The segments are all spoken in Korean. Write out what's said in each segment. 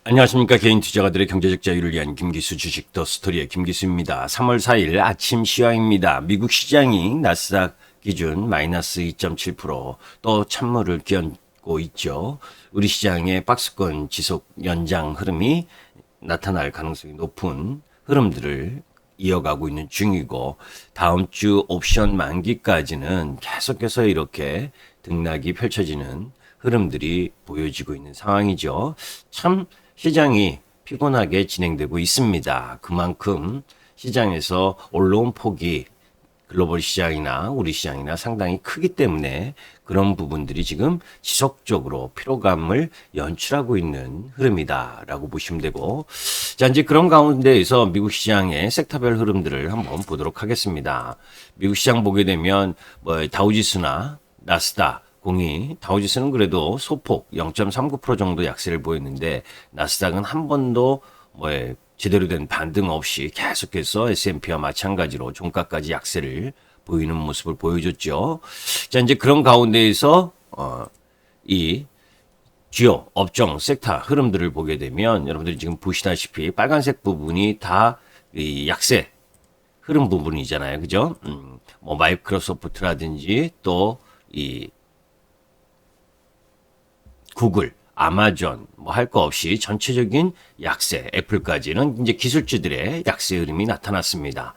안녕하십니까. 개인 투자가들의 경제적 자유를 위한 김기수 주식 더 스토리의 김기수입니다. 3월 4일 아침 시황입니다. 미국 시장이 나스닥 기준 마이너스 2.7%또 찬물을 끼얹고 있죠. 우리 시장의 박스권 지속 연장 흐름이 나타날 가능성이 높은 흐름들을 이어가고 있는 중이고, 다음 주 옵션 만기까지는 계속해서 이렇게 등락이 펼쳐지는 흐름들이 보여지고 있는 상황이죠. 참 시장이 피곤하게 진행되고 있습니다. 그만큼 시장에서 올라온 폭이 글로벌 시장이나 우리 시장이나 상당히 크기 때문에 그런 부분들이 지금 지속적으로 피로감을 연출하고 있는 흐름이다라고 보시면 되고, 자, 이제 그런 가운데에서 미국 시장의 섹터별 흐름들을 한번 보도록 하겠습니다. 미국 시장 보게 되면 다우지수나 나스닥 공이, 다우지수는 그래도 소폭 0.39% 정도 약세를 보였는데, 나스닥은 한 번도 제대로 된 반등 없이 계속해서 S&P와 마찬가지로 종가까지 약세를 보이는 모습을 보여줬죠. 자, 이제 그런 가운데에서 이 주요 업종 섹터 흐름들을 보게 되면, 여러분들이 지금 보시다시피 빨간색 부분이 다 이 약세 흐름 부분이잖아요, 그죠? 마이크로소프트라든지 또 이 구글, 아마존 할 거 없이 전체적인 약세, 애플까지는 이제 기술주들의 약세 흐름이 나타났습니다.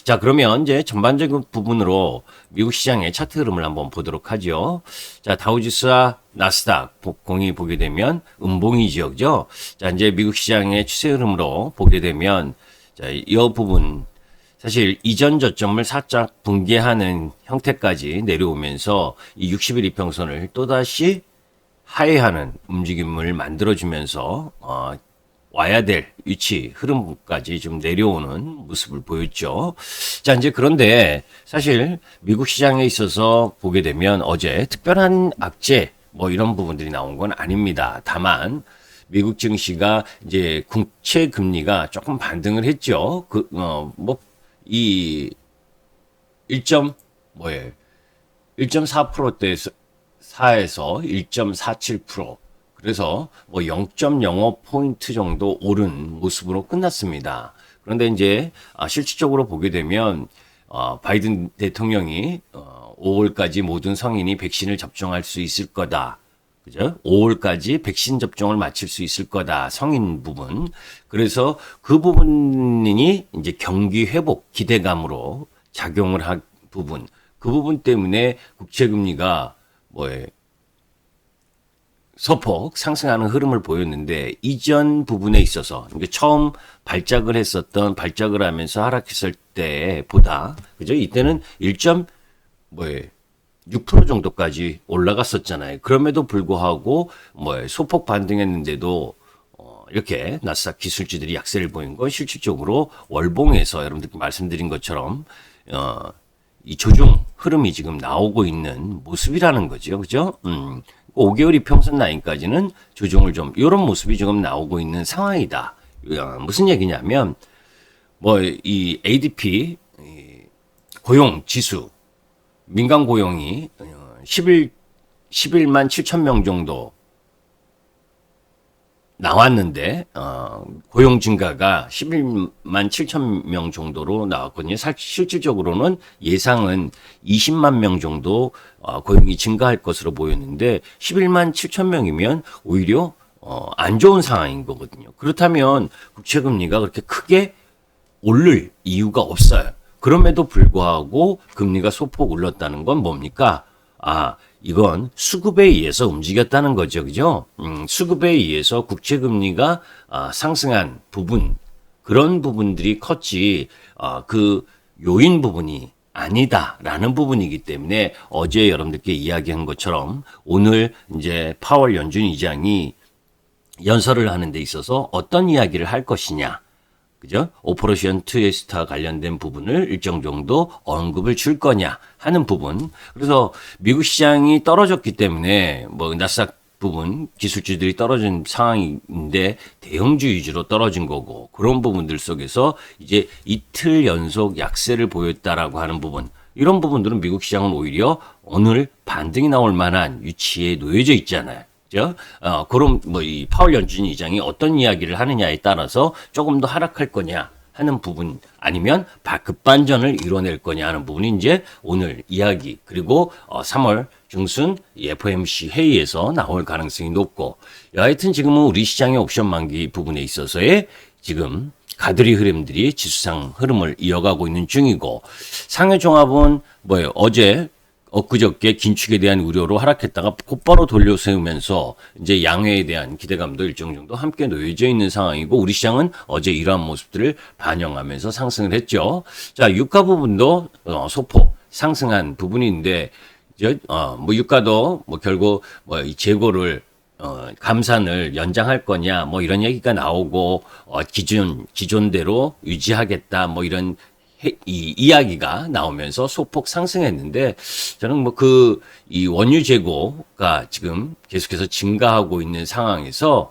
자, 그러면 이제 전반적인 부분으로 미국 시장의 차트 흐름을 한번 보도록 하죠. 자, 다우지수와 나스닥 공이 보게 되면 음봉이 지역죠. 자, 이제 미국 시장의 추세 흐름으로 보게 되면, 자, 이 부분 사실 이전 저점을 살짝 붕괴하는 형태까지 내려오면서 이 60일 이평선을 또다시 하회하는 움직임을 만들어주면서 와야 될 위치 흐름까지 좀 내려오는 모습을 보였죠. 자, 이제 그런데 사실 미국 시장에 있어서 보게 되면 어제 특별한 악재 이런 부분들이 나온 건 아닙니다. 다만 미국 증시가 이제 국채 금리가 조금 반등을 했죠. 이 1.4%대에서 4에서 1.47%, 그래서 0.05포인트 정도 오른 모습으로 끝났습니다. 그런데 이제 실질적으로 보게 되면 바이든 대통령이 5월까지 모든 성인이 백신을 접종할 수 있을 거다. 그죠? 5월까지 백신 접종을 마칠 수 있을 거다. 성인 부분. 그래서 그 부분이 이제 경기 회복 기대감으로 작용을 한 부분. 그 부분 때문에 국채 금리가 소폭 상승하는 흐름을 보였는데, 이전 부분에 있어서 처음 발작을 하면서 하락했을 때보다, 그죠? 이때는 1.6% 정도까지 올라갔었잖아요. 그럼에도 불구하고 소폭 반등했는데도 이렇게 나스닥 기술주들이 약세를 보인 건 실질적으로 월봉에서 여러분들께 말씀드린 것처럼 이 조정 흐름이 지금 나오고 있는 모습이라는 거죠. 그죠? 5개월 이평선 라인까지는 조정을 이런 모습이 지금 나오고 있는 상황이다. 무슨 얘기냐면, 이 ADP, 고용 지수, 민간 고용이 11만 7천 명 정도 나왔는데, 고용 증가가 11만 7천 명 정도로 나왔거든요. 실질적으로는 예상은 20만 명 정도 고용이 증가할 것으로 보였는데, 11만 7천 명이면 오히려 안 좋은 상황인 거거든요. 그렇다면 국채금리가 그렇게 크게 오를 이유가 없어요. 그럼에도 불구하고 금리가 소폭 올랐다는 건 뭡니까? 이건 수급에 의해서 움직였다는 거죠. 그죠? 수급에 의해서 국채금리가 상승한 부분, 그런 부분들이 컸지, 그 요인 부분이 아니다라는 부분이기 때문에, 어제 여러분들께 이야기한 것처럼 오늘 이제 파월 연준 의장이 연설을 하는 데 있어서 어떤 이야기를 할 것이냐, 그죠? 오퍼레이션 트위스트와 관련된 부분을 일정 정도 언급을 줄 거냐 하는 부분. 그래서 미국 시장이 떨어졌기 때문에 나스닥 부분 기술주들이 떨어진 상황인데 대형주 위주로 떨어진 거고, 그런 부분들 속에서 이제 이틀 연속 약세를 보였다라고 하는 부분, 이런 부분들은 미국 시장은 오히려 오늘 반등이 나올 만한 위치에 놓여져 있잖아요. 그런 이 파월 연준 의장이 어떤 이야기를 하느냐에 따라서 조금 더 하락할 거냐 하는 부분 아니면 급반전을 이뤄낼 거냐 하는 부분이 이제 오늘 이야기 그리고 3월 중순 FOMC 회의에서 나올 가능성이 높고 여하튼 지금은 우리 시장의 옵션 만기 부분에 있어서의 지금 가드리 흐름들이 지수상 흐름을 이어가고 있는 중이고 상해 종합은 뭐예요? 어제 엊그저께 긴축에 대한 우려로 하락했다가 곧바로 돌려세우면서 이제 양회에 대한 기대감도 일정 정도 함께 놓여져 있는 상황이고 우리 시장은 어제 이러한 모습들을 반영하면서 상승을 했죠. 자, 유가 부분도 소폭 상승한 부분인데 유가도 결국 이 재고를 감산을 연장할 거냐 이런 얘기가 나오고 기존대로 유지하겠다 이런 이 이야기가 나오면서 소폭 상승했는데 저는 이 원유 재고가 지금 계속해서 증가하고 있는 상황에서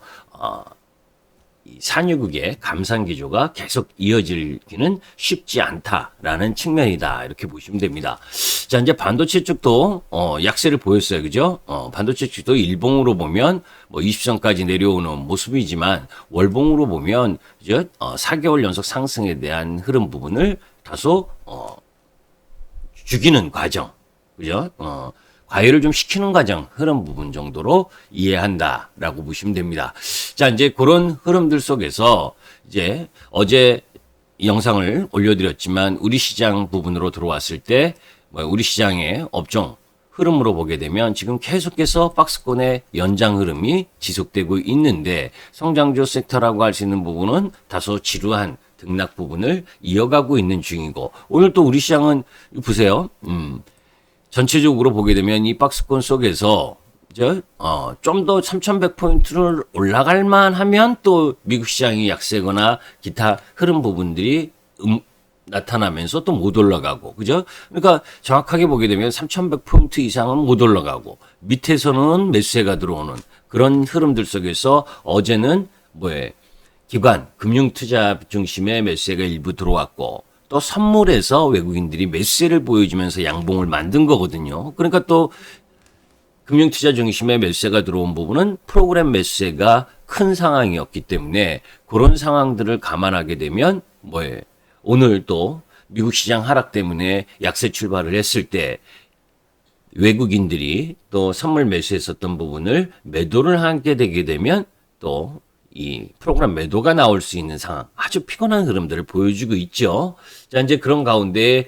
이 산유국의 감산 기조가 계속 이어지기는 쉽지 않다라는 측면이다 이렇게 보시면 됩니다. 자, 이제 반도체 쪽도 약세를 보였어요, 그죠? 반도체 쪽도 일봉으로 보면 20선까지 내려오는 모습이지만 월봉으로 보면 4개월 연속 상승에 대한 흐름 부분을 다소 죽이는 과정, 그죠? 과열을 좀 시키는 과정, 흐름 부분 정도로 이해한다라고 보시면 됩니다. 자, 이제 그런 흐름들 속에서 이제 어제 영상을 올려드렸지만 우리 시장 부분으로 들어왔을 때 우리 시장의 업종 흐름으로 보게 되면 지금 계속해서 박스권의 연장 흐름이 지속되고 있는데 성장주 섹터라고 할 수 있는 부분은 다소 지루한 등락 부분을 이어가고 있는 중이고 오늘 또 우리 시장은 보세요. 전체적으로 보게 되면 이 박스권 속에서 좀 더 3,100포인트를 올라갈 만하면 또 미국 시장이 약세거나 기타 흐름 부분들이 나타나면서 또 못 올라가고 그죠? 그러니까 정확하게 보게 되면 3,100포인트 이상은 못 올라가고 밑에서는 매수세가 들어오는 그런 흐름들 속에서 어제는 기관 금융투자 중심의 매수세가 일부 들어왔고 또 선물에서 외국인들이 매수세를 보여주면서 양봉을 만든 거거든요. 그러니까 또 금융투자 중심의 매수세가 들어온 부분은 프로그램 매수세가 큰 상황이었기 때문에 그런 상황들을 감안하게 되면 오늘 또 미국 시장 하락 때문에 약세 출발을 했을 때 외국인들이 또 선물 매수했었던 부분을 매도를 하게 되게 되면 또 이 프로그램 매도가 나올 수 있는 상황, 아주 피곤한 흐름들을 보여주고 있죠. 자, 이제 그런 가운데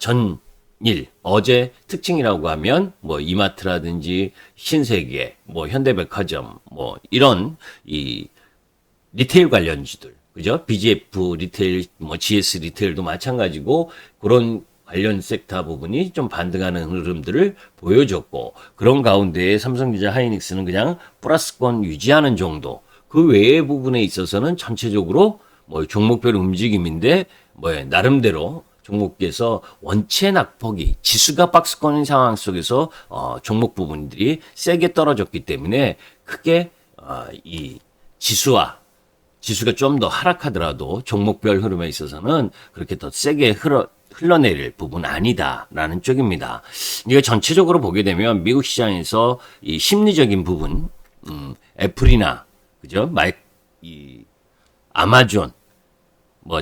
전일 어제 특징이라고 하면 이마트라든지 신세계, 현대백화점, 이런 이 리테일 관련주들, 그죠? BGF 리테일, GS 리테일도 마찬가지고 그런 관련 섹터 부분이 좀 반등하는 흐름들을 보여줬고 그런 가운데 삼성전자 하이닉스는 그냥 플러스권 유지하는 정도. 그 외의 부분에 있어서는 전체적으로 종목별 움직임인데 나름대로 종목에서 원체 낙폭이 지수가 박스권인 상황 속에서 종목 부분들이 세게 떨어졌기 때문에 크게 이 지수가 좀 더 하락하더라도 종목별 흐름에 있어서는 그렇게 더 세게 흘러내릴 부분 아니다라는 쪽입니다. 이거 전체적으로 보게 되면 미국 시장에서 이 심리적인 부분, 애플이나 그죠? 이 아마존,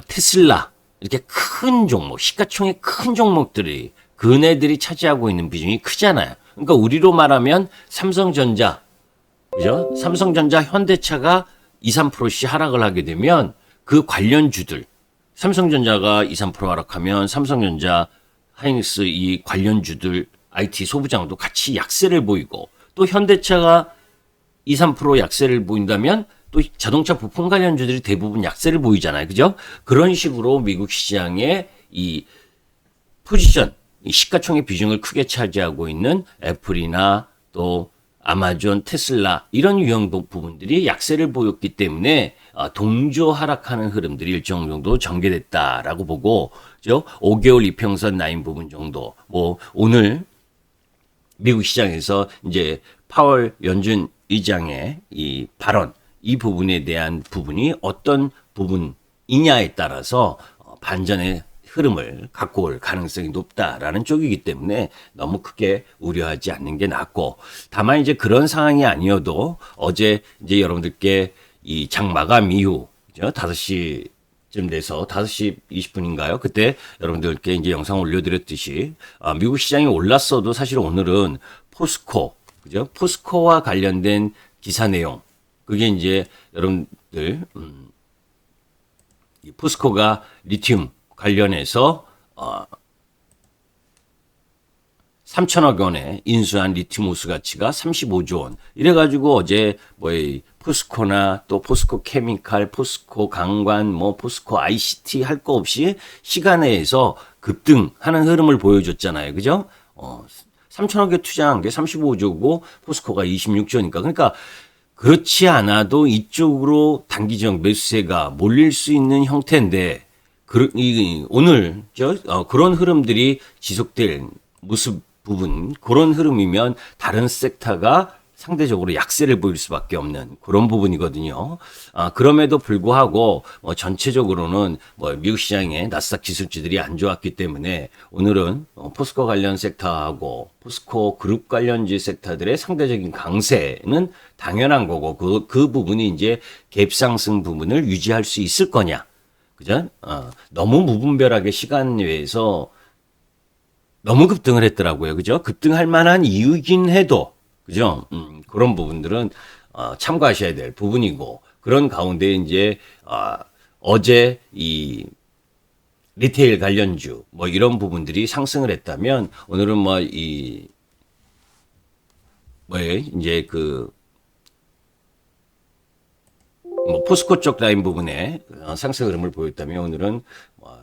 테슬라 이렇게 큰 종목, 시가총액 큰 종목들이 그네들이 차지하고 있는 비중이 크잖아요. 그러니까 우리로 말하면 삼성전자, 그죠? 삼성전자, 현대차가 2, 3%씩 하락을 하게 되면 그 관련주들, 삼성전자가 2, 3% 하락하면 삼성전자, 하이닉스 이 관련주들, IT 소부장도 같이 약세를 보이고 또 현대차가 2, 3% 약세를 보인다면 또 자동차 부품 관련주들이 대부분 약세를 보이잖아요. 그죠? 그런 식으로 미국 시장의 이 포지션, 이 시가총액 비중을 크게 차지하고 있는 애플이나 또 아마존, 테슬라 이런 유형 부분들이 약세를 보였기 때문에 동조 하락하는 흐름들이 일정 정도 전개됐다라고 보고 5개월 이평선 라인 부분 정도 오늘 미국 시장에서 이제 파월 연준 의장의 이 발언 이 부분에 대한 부분이 어떤 부분이냐에 따라서 반전의 흐름을 갖고 올 가능성이 높다라는 쪽이기 때문에 너무 크게 우려하지 않는 게 낫고, 다만 이제 그런 상황이 아니어도 어제 이제 여러분들께 이 장 마감 이후 5시쯤 돼서 5시 20분인가요? 그때 여러분들께 이제 영상 올려드렸듯이 미국 시장이 올랐어도 사실 오늘은 포스코, 그죠? 포스코와 관련된 기사 내용, 그게 이제 여러분들 이 포스코가 리튬 관련해서 3천억 원에 인수한 리튬 호수 가치가 35조 원. 이래가지고 어제 포스코나 또 포스코 케미칼, 포스코 강관, 포스코 ICT 할 거 없이 시간에서 급등하는 흐름을 보여줬잖아요. 그죠? 3천억에 투자한 게 35조고 포스코가 26조니까. 그러니까 그렇지 않아도 이쪽으로 단기적 매수세가 몰릴 수 있는 형태인데, 오늘 그런 흐름들이 지속될 모습 부분, 그런 흐름이면 다른 섹터가 상대적으로 약세를 보일 수밖에 없는 그런 부분이거든요. 그럼에도 불구하고 전체적으로는 미국 시장의 나스닥 지수지들이 안 좋았기 때문에 오늘은 포스코 관련 섹터하고 포스코 그룹 관련주 섹터들의 상대적인 강세는 당연한 거고, 그 부분이 이제 갭 상승 부분을 유지할 수 있을 거냐. 그죠? 너무 무분별하게 시간 외에서 너무 급등을 했더라고요. 그죠? 급등할 만한 이유긴 해도, 그죠? 그런 부분들은 참고하셔야 될 부분이고, 그런 가운데 이제 어제 이 리테일 관련주 이런 부분들이 상승을 했다면, 오늘은 이제 포스코 쪽 라인 부분에 상승 흐름을 보였다면, 오늘은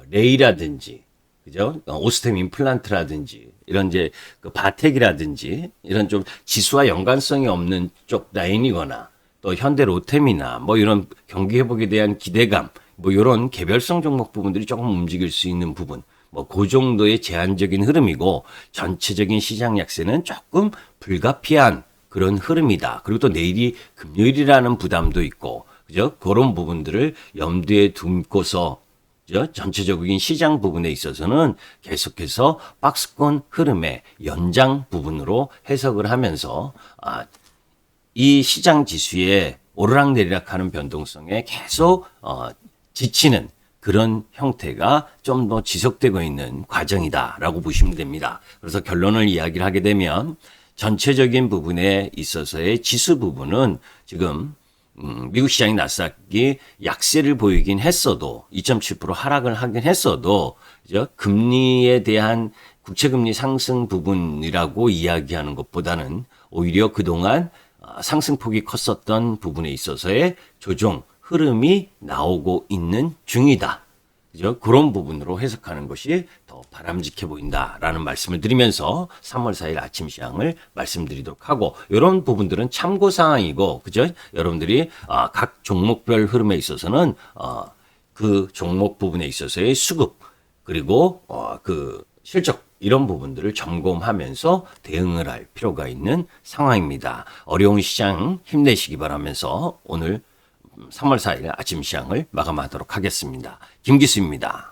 레이라든지, 그죠? 오스템 임플란트라든지, 이런 이제 바텍이라든지, 이런 좀 지수와 연관성이 없는 쪽 라인이거나, 또 현대 로템이나 이런 경기 회복에 대한 기대감, 이런 개별성 종목 부분들이 조금 움직일 수 있는 부분, 그 정도의 제한적인 흐름이고, 전체적인 시장 약세는 조금 불가피한 그런 흐름이다. 그리고 또 내일이 금요일이라는 부담도 있고, 그죠? 그런 부분들을 염두에 두고서 전체적인 시장 부분에 있어서는 계속해서 박스권 흐름의 연장 부분으로 해석을 하면서 이 시장 지수의 오르락내리락하는 변동성에 계속 지치는 그런 형태가 좀 더 지속되고 있는 과정이다라고 보시면 됩니다. 그래서 결론을 이야기를 하게 되면 전체적인 부분에 있어서의 지수 부분은 지금 미국 시장의 나스닥이 약세를 보이긴 했어도 2.7% 하락을 하긴 했어도 그죠? 금리에 대한 국채금리 상승 부분이라고 이야기하는 것보다는 오히려 그동안 상승폭이 컸었던 부분에 있어서의 조정 흐름이 나오고 있는 중이다. 그죠? 그런 부분으로 해석하는 것이 더 바람직해 보인다라는 말씀을 드리면서 3월 4일 아침 시황을 말씀드리도록 하고, 이런 부분들은 참고 사항이고, 그죠? 여러분들이 각 종목별 흐름에 있어서는 그 종목 부분에 있어서의 수급, 그리고 그 실적, 이런 부분들을 점검하면서 대응을 할 필요가 있는 상황입니다. 어려운 시장 힘내시기 바라면서 오늘 3월 4일 아침 시황을 마감하도록 하겠습니다. 김기수입니다.